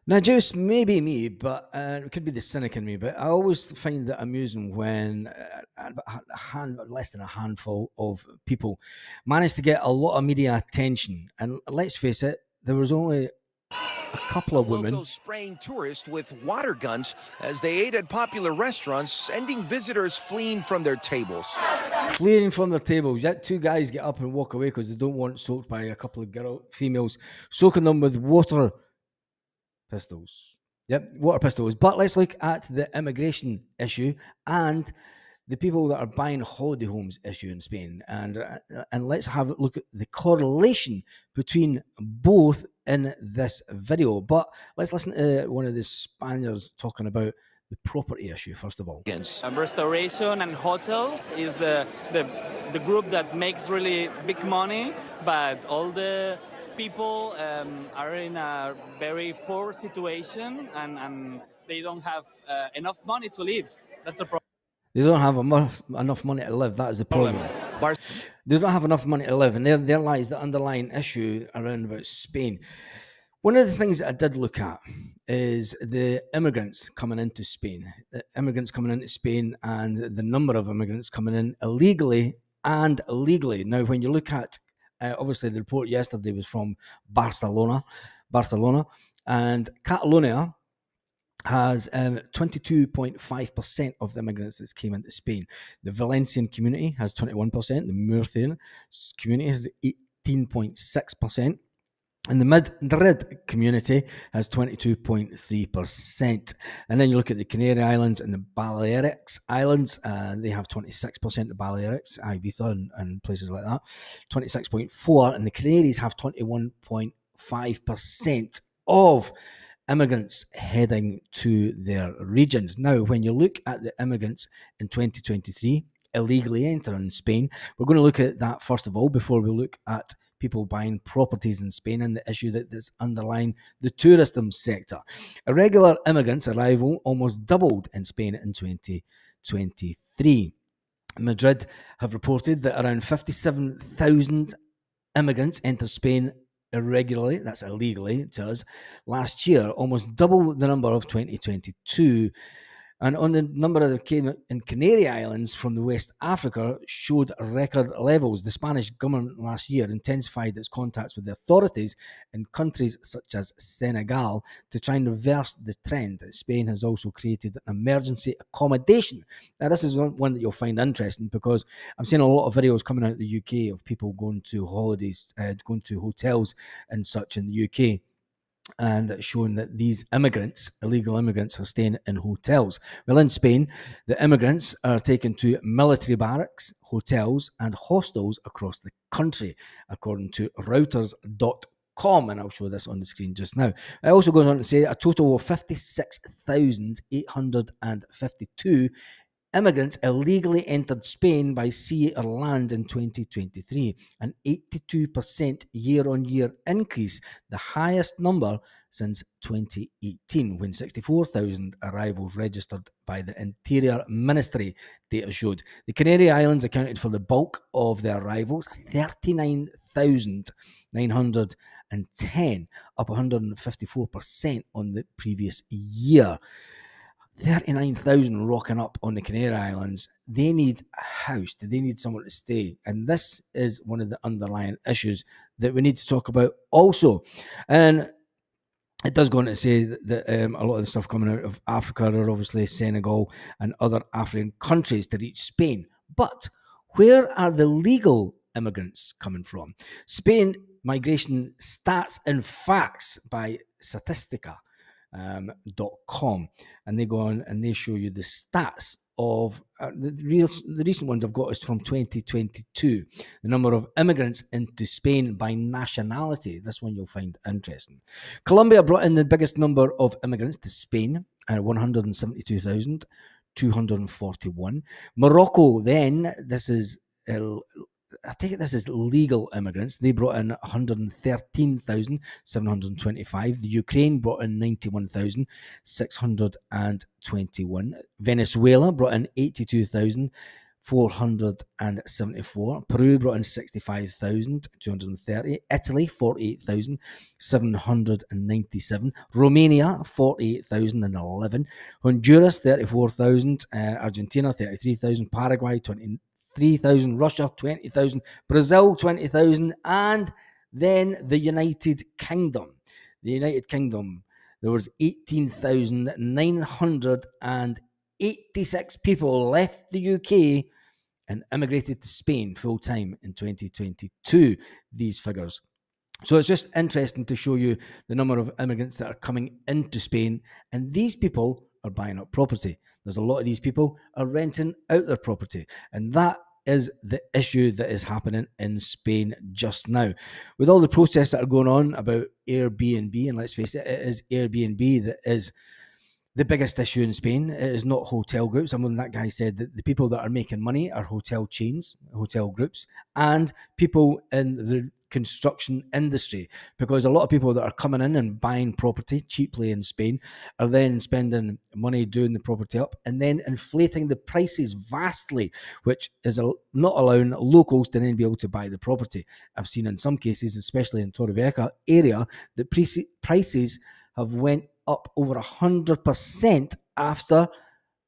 Now, just maybe me, but it could be the cynic in me. But I always find it amusing when less than a handful of people manage to get a lot of media attention. And let's face it, there was only a couple of women Locals spraying tourists with water guns as they ate at popular restaurants, sending visitors fleeing from their tables. fleeing from their tables. Yet two guys get up and walk away because they don't want soaked by a couple of females, soaking them with water pistols. Yep, water pistols. But let's look at the immigration issue and the people that are buying holiday homes issue in Spain, and let's have a look at the correlation between both in this video. But let's listen to one of the Spaniards talking about the property issue first of all. Restoration and hotels is the group that makes really big money, but all the people are in a very poor situation and they don't have enough money to live. That's a problem. They don't have enough money to live. That is the problem. They don't have enough money to live, and there lies the underlying issue around about Spain. One of the things that I did look at is the immigrants coming into Spain. The immigrants coming into Spain and the number of immigrants coming in illegally and legally. Now, when you look at, obviously the report yesterday was from Barcelona, and Catalonia has 22.5% of the immigrants that came into Spain. The Valencian community has 21%. The Murcian community has 18.6%. And the Madrid community has 22.3%. And then you look at the Canary Islands and the Balearics Islands, they have 26%, the Balearics, Ibiza and places like that, 26.4%. And the Canaries have 21.5% of immigrants heading to their regions. Now, when you look at the immigrants in 2023 illegally entering Spain, we're going to look at that first of all before we look at people buying properties in Spain and the issue that's underlying the tourism sector. Irregular immigrants' arrival almost doubled in Spain in 2023. Madrid have reported that around 57,000 immigrants entered Spain irregularly, that's illegally to us, last year, almost double the number of 2022. And on the number that came in Canary Islands from the West Africa showed record levels. The Spanish government last year intensified its contacts with the authorities in countries such as Senegal to try and reverse the trend. Spain has also created an emergency accommodation. Now, this is one that you'll find interesting because I'm seeing a lot of videos coming out of the UK of people going to holidays, going to hotels and such in the UK, and showing that these immigrants, illegal immigrants, are staying in hotels. Well, in Spain, the immigrants are taken to military barracks, hotels, and hostels across the country, according to Reuters.com, and I'll show this on the screen just now. It also goes on to say a total of 56,852 immigrants illegally entered Spain by sea or land in 2023, an 82% year-on-year increase, the highest number since 2018, when 64,000 arrivals registered by the Interior Ministry, data showed. The Canary Islands accounted for the bulk of the arrivals, 39,910, up 154% on the previous year. 39,000 rocking up on the Canary Islands. They need a house. They need somewhere to stay. And this is one of the underlying issues that we need to talk about also. And it does go on to say that a lot of the stuff coming out of Africa are obviously Senegal and other African countries to reach Spain. But where are the legal immigrants coming from? Spain Migration Stats and Facts by Statistica.com, and they go on and they show you the stats of the recent ones I've got is from 2022. The number of immigrants into Spain by nationality. This one you'll find interesting. Colombia brought in the biggest number of immigrants to Spain, 172,241. Morocco, then, this is I take it this is legal immigrants. They brought in 113,725. The Ukraine brought in 91,621. Venezuela brought in 82,000. 474. Peru brought in 65,230. Italy, 48,797. Romania, 48,011. Honduras, 34,000. Argentina, 33,000. Paraguay, 23,000. Russia, 20,000. Brazil, 20,000. And then the United Kingdom. The United Kingdom, there was 18,986 people left the UK and immigrated to Spain full-time in 2022, these figures. So it's just interesting to show you the number of immigrants that are coming into Spain, and these people are buying up property. There's a lot of these people are renting out their property, and that is the issue that is happening in Spain just now. With all the protests that are going on about Airbnb, and let's face it, it is Airbnb that is the biggest issue in Spain. It is not hotel groups. I mean, that guy said that the people that are making money are hotel chains, hotel groups, and people in the construction industry, because a lot of people that are coming in and buying property cheaply in Spain are then spending money doing the property up and then inflating the prices vastly, which is not allowing locals to then be able to buy the property. I've seen in some cases, especially in Torrevieja area, that prices have went up over 100% after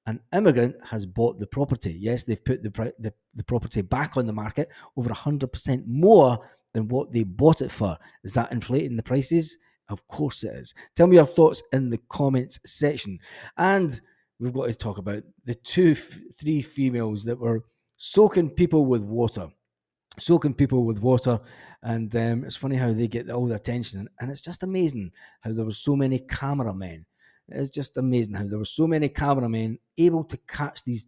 an immigrant has bought the property. Yes, they've put the property back on the market over 100% more than what they bought it for. Is that inflating the prices? Of course it is. Tell me your thoughts in the comments section. And we've got to talk about the three females that were soaking people with water. And it's funny how they get all the attention, and it's just amazing how there were so many cameramen. It's just amazing how there were so many cameramen able to catch these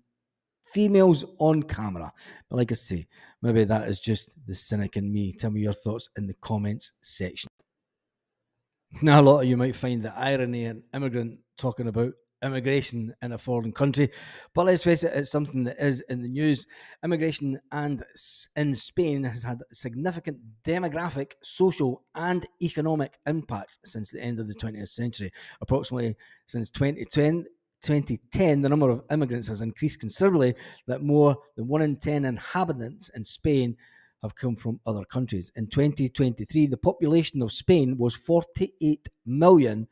females on camera. But like I say, maybe that is just the cynic in me. Tell me your thoughts in the comments section. Now, a lot of you might find the irony in immigrant talking about immigration in a foreign country, but let's face it, it's something that is in the news. Immigration in Spain has had significant demographic, social and economic impacts since the end of the 20th century. Approximately since 2010, the number of immigrants has increased considerably, that more than 1 in 10 inhabitants in Spain have come from other countries. In 2023, the population of Spain was 48,100,000,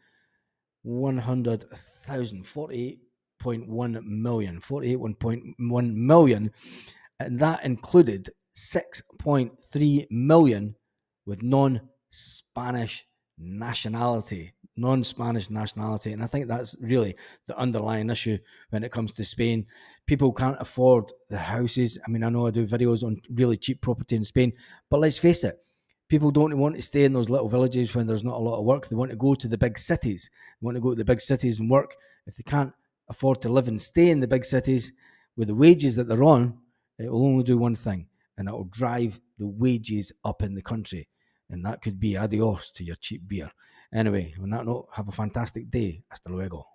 48.1 million, and that included 6.3 million with non-Spanish nationality. And I think that's really the underlying issue when it comes to Spain. People can't afford the houses. I mean, I know I do videos on really cheap property in Spain, but let's face it, people don't want to stay in those little villages when there's not a lot of work. They want to go to the big cities. They want to go to the big cities and work. If they can't afford to live and stay in the big cities with the wages that they're on, it will only do one thing, and that will drive the wages up in the country. And that could be adios to your cheap beer. Anyway, on that note, have a fantastic day. Hasta luego.